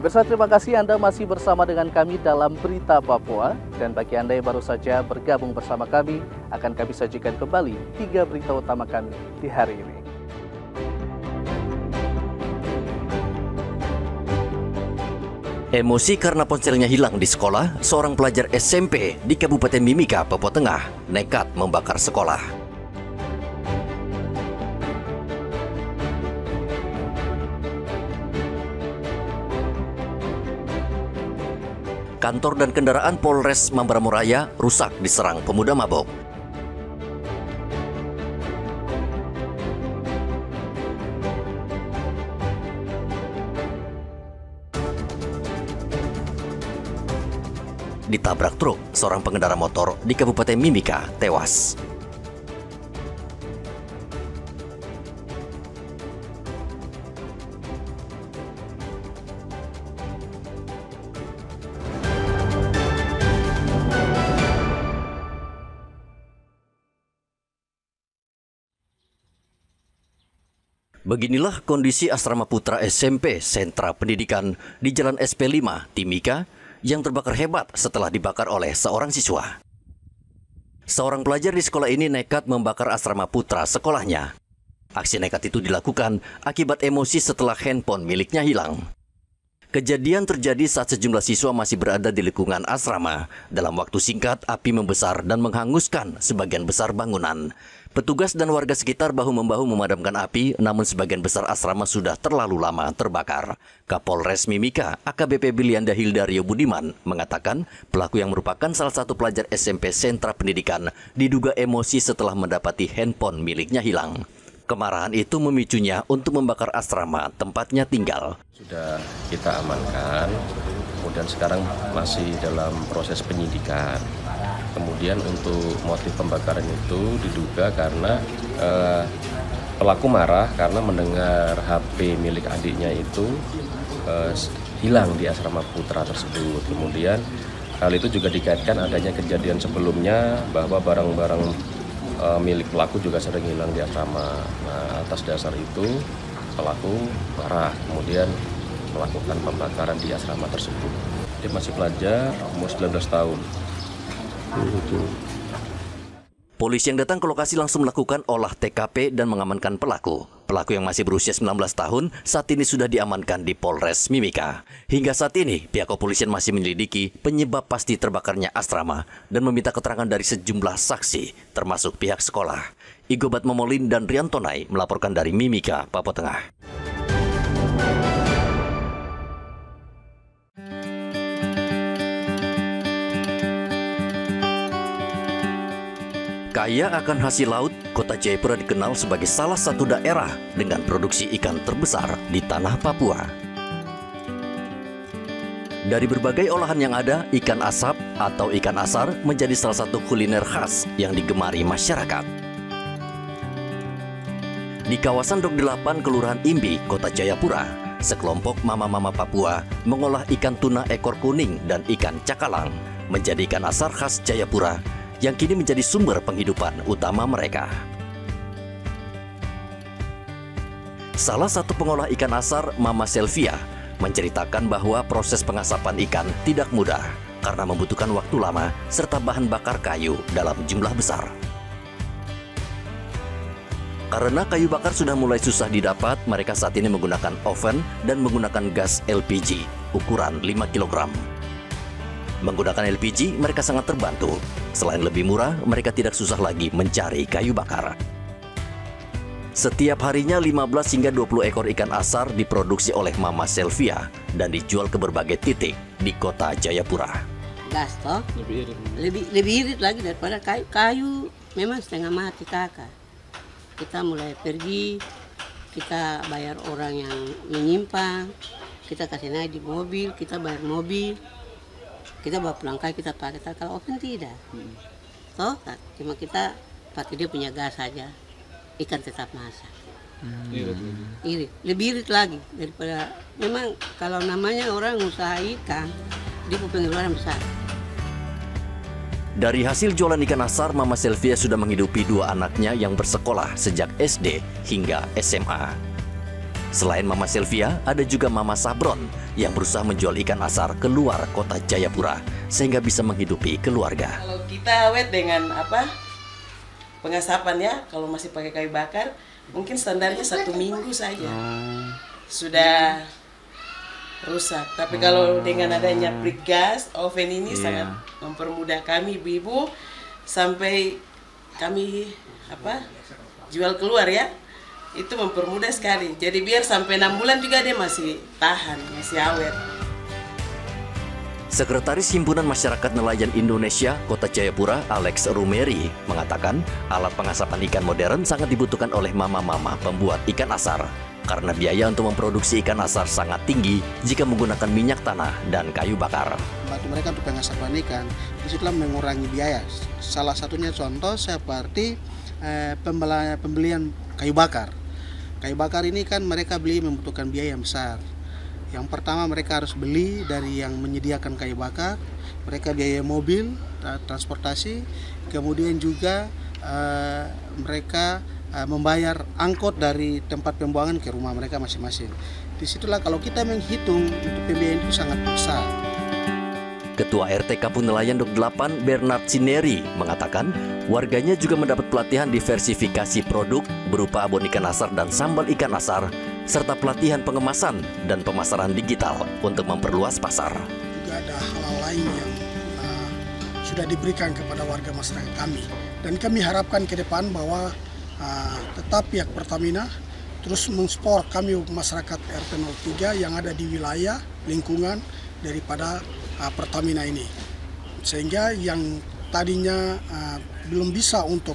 Pemirsa, terima kasih Anda masih bersama dengan kami dalam Berita Papua. Dan bagi Anda yang baru saja bergabung bersama kami, akan kami sajikan kembali 3 berita utama kami di hari ini. Emosi karena ponselnya hilang di sekolah, seorang pelajar SMP di Kabupaten Mimika, Papua Tengah, nekat membakar sekolah. Kantor dan kendaraan Polres Mamberamo Raya rusak diserang pemuda mabok. Ditabrak truk, seorang pengendara motor di Kabupaten Mimika tewas. Beginilah kondisi asrama putra SMP Sentra Pendidikan di Jalan SP5, Timika, yang terbakar hebat setelah dibakar oleh seorang siswa. Seorang pelajar di sekolah ini nekat membakar asrama putra sekolahnya. Aksi nekat itu dilakukan akibat emosi setelah handphone miliknya hilang. Kejadian terjadi saat sejumlah siswa masih berada di lingkungan asrama. Dalam waktu singkat, api membesar dan menghanguskan sebagian besar bangunan. Petugas dan warga sekitar bahu-membahu memadamkan api, namun sebagian besar asrama sudah terlalu lama terbakar. Kapolres Mimika, AKBP Bilianda Hildario Budiman, mengatakan pelaku yang merupakan salah satu pelajar SMP Sentra Pendidikan diduga emosi setelah mendapati handphone miliknya hilang. Kemarahan itu memicunya untuk membakar asrama tempatnya tinggal. Sudah kita amankan, kemudian sekarang masih dalam proses penyidikan. Kemudian untuk motif pembakaran itu diduga karena pelaku marah karena mendengar HP milik adiknya itu hilang di asrama putra tersebut. Kemudian hal itu juga dikaitkan adanya kejadian sebelumnya bahwa barang-barang milik pelaku juga sering hilang di asrama. Nah, atas dasar itu pelaku marah kemudian melakukan pembakaran di asrama tersebut. Dia masih pelajar, umur 19 tahun. Polisi yang datang ke lokasi langsung melakukan olah TKP dan mengamankan pelaku. Pelaku yang masih berusia 19 tahun saat ini sudah diamankan di Polres Mimika. Hingga saat ini, pihak kepolisian masih menyelidiki penyebab pasti terbakarnya asrama dan meminta keterangan dari sejumlah saksi, termasuk pihak sekolah. Igobat Momolin dan Riantonai melaporkan dari Mimika, Papua Tengah. Kaya akan hasil laut, Kota Jayapura dikenal sebagai salah satu daerah dengan produksi ikan terbesar di tanah Papua. Dari berbagai olahan yang ada, ikan asap atau ikan asar menjadi salah satu kuliner khas yang digemari masyarakat. Di kawasan Dok 8, Kelurahan Imbi, Kota Jayapura, sekelompok mama-mama Papua mengolah ikan tuna ekor kuning dan ikan cakalang menjadi ikan asar khas Jayapura yang kini menjadi sumber penghidupan utama mereka. Salah satu pengolah ikan asar, Mama Selvia, menceritakan bahwa proses pengasapan ikan tidak mudah karena membutuhkan waktu lama serta bahan bakar kayu dalam jumlah besar. Karena kayu bakar sudah mulai susah didapat, mereka saat ini menggunakan oven dan menggunakan gas LPG ukuran 5 kg. Menggunakan LPG, mereka sangat terbantu. Selain lebih murah, mereka tidak susah lagi mencari kayu bakar. Setiap harinya 15 hingga 20 ekor ikan asar diproduksi oleh Mama Selvia dan dijual ke berbagai titik di Kota Jayapura. Gas toh? Lebih irit lagi daripada kayu. Kayu memang setengah mati kakak. Kita mulai pergi, kita bayar orang yang menyimpang, kita kasih naik di mobil, kita bayar mobil. Kita bawa pulang kayu, kita pakai. Kalau oven tidak. Toh, cuma kita pakai dia punya gas saja. Ikan tetap masak. Irit. Lebih irit lagi daripada memang kalau namanya orang usaha ikan, dia pengeluaran besar. Dari hasil jualan ikan asar, Mama Selvia sudah menghidupi 2 anaknya yang bersekolah sejak SD hingga SMA. Selain Mama Sylvia, ada juga Mama Sabron yang berusaha menjual ikan asar keluar kota Jayapura sehingga bisa menghidupi keluarga. Kalau kita awet dengan pengasapan ya, kalau masih pakai kayu bakar, mungkin standarnya 1 minggu saja sudah rusak. Tapi kalau dengan adanya brick gas, oven ini sangat mempermudah kami ibu-ibu sampai kami jual keluar ya. Itu mempermudah sekali. Jadi biar sampai 6 bulan juga dia masih tahan, masih awet. Sekretaris Himpunan Masyarakat Nelayan Indonesia Kota Jayapura, Alex Rumeri, mengatakan alat pengasapan ikan modern sangat dibutuhkan oleh mama-mama pembuat ikan asar. Karena biaya untuk memproduksi ikan asar sangat tinggi jika menggunakan minyak tanah dan kayu bakar. Bantu mereka untuk pengasapan ikan, disitulah mengurangi biaya. Salah satunya contoh seperti pembelian kayu bakar. Kayu bakar ini kan mereka beli membutuhkan biaya yang besar. Yang pertama mereka harus beli dari yang menyediakan kayu bakar, mereka biaya mobil, transportasi, kemudian juga mereka membayar angkot dari tempat pembuangan ke rumah mereka masing-masing. Disitulah kalau kita menghitung untuk pembiayaan itu sangat besar. Ketua RT Kampung Nelayan 8 Bernard Sineri mengatakan warganya juga mendapat pelatihan diversifikasi produk berupa abon ikan asar dan sambal ikan asar, serta pelatihan pengemasan dan pemasaran digital untuk memperluas pasar. Juga ada hal lain yang sudah diberikan kepada warga masyarakat kami. Dan kami harapkan ke depan bahwa tetap pihak Pertamina terus mensupport kami masyarakat RT 03 yang ada di wilayah lingkungan daripada Pertamina ini, sehingga yang tadinya belum bisa untuk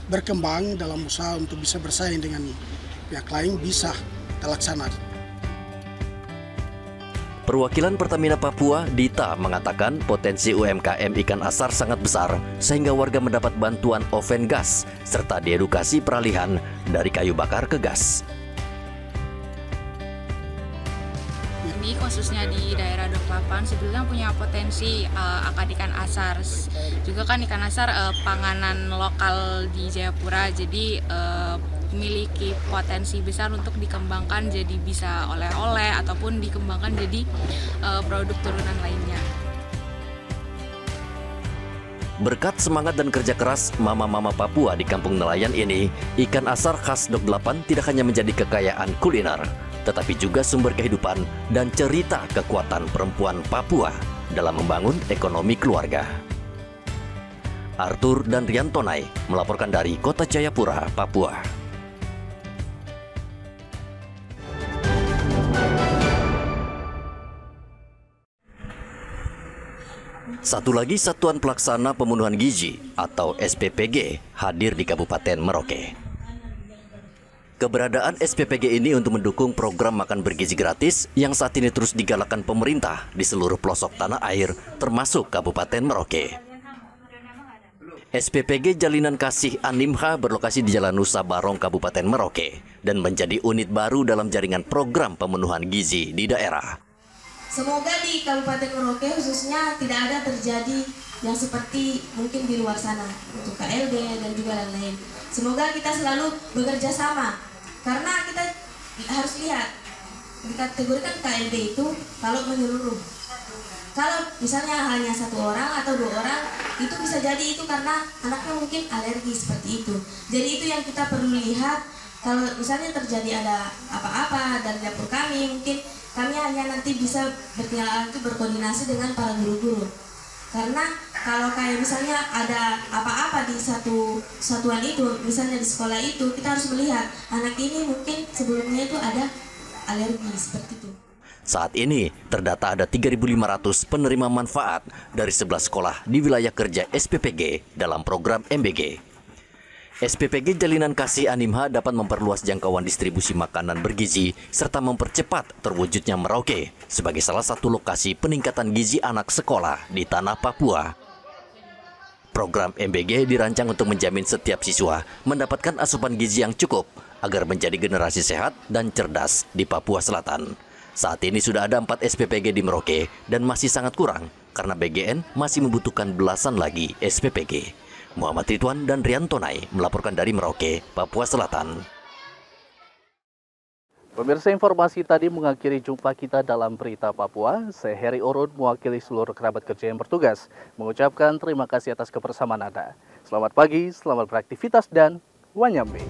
berkembang dalam usaha untuk bisa bersaing dengan pihak lain bisa terlaksana. Perwakilan Pertamina Papua, Dita, mengatakan potensi UMKM ikan asar sangat besar sehingga warga mendapat bantuan oven gas serta diedukasi peralihan dari kayu bakar ke gas. Khususnya di daerah 28 sebetulnya punya potensi akad ikan asar. Juga kan ikan asar panganan lokal di Jayapura, jadi memiliki potensi besar untuk dikembangkan jadi bisa oleh-oleh ataupun dikembangkan jadi produk turunan lainnya. Berkat semangat dan kerja keras mama-mama Papua di kampung nelayan ini, ikan asar khas 28 tidak hanya menjadi kekayaan kuliner, tetapi juga sumber kehidupan dan cerita kekuatan perempuan Papua dalam membangun ekonomi keluarga. Arthur dan Riantonai melaporkan dari Kota Jayapura, Papua. Satu lagi Satuan Pelaksana Pemenuhan Gizi atau SPPG hadir di Kabupaten Merauke. Keberadaan SPPG ini untuk mendukung program makan bergizi gratis yang saat ini terus digalakkan pemerintah di seluruh pelosok tanah air, termasuk Kabupaten Merauke. SPPG Jalinan Kasih Animha berlokasi di Jalan Nusa Barong, Kabupaten Merauke, dan menjadi unit baru dalam jaringan program pemenuhan gizi di daerah. Semoga di Kabupaten Merauke khususnya tidak ada terjadi yang seperti mungkin di luar sana untuk KLB dan juga lain-lain. Semoga kita selalu bekerja sama, karena kita harus lihat dikategorikan KLB itu kalau menyeluruh. Kalau misalnya hanya 1 orang atau 2 orang, itu bisa jadi itu karena anaknya mungkin alergi seperti itu. Jadi itu yang kita perlu lihat. Kalau misalnya terjadi ada apa-apa dari dapur kami, mungkin kami hanya nanti bisa berkoordinasi dengan para guru-guru. Karena kalau kayak misalnya ada apa-apa di satu satuan itu, misalnya di sekolah itu, kita harus melihat anak ini mungkin sebelumnya itu ada alergi seperti itu. Saat ini terdata ada 3.500 penerima manfaat dari 11 sekolah di wilayah kerja SPPG dalam program MBG. SPPG Jalinan Kasih Animha dapat memperluas jangkauan distribusi makanan bergizi serta mempercepat terwujudnya Merauke sebagai salah satu lokasi peningkatan gizi anak sekolah di tanah Papua. Program MBG dirancang untuk menjamin setiap siswa mendapatkan asupan gizi yang cukup agar menjadi generasi sehat dan cerdas di Papua Selatan. Saat ini sudah ada 4 SPPG di Merauke dan masih sangat kurang karena BGN masih membutuhkan belasan lagi SPPG. Muhammad Ridwan dan Riantonai melaporkan dari Merauke, Papua Selatan. Pemirsa, informasi tadi mengakhiri jumpa kita dalam Berita Papua. Saya Heri Orun mewakili seluruh kerabat kerja yang bertugas mengucapkan terima kasih atas kebersamaan Anda. Selamat pagi, selamat beraktivitas, dan wanyambe.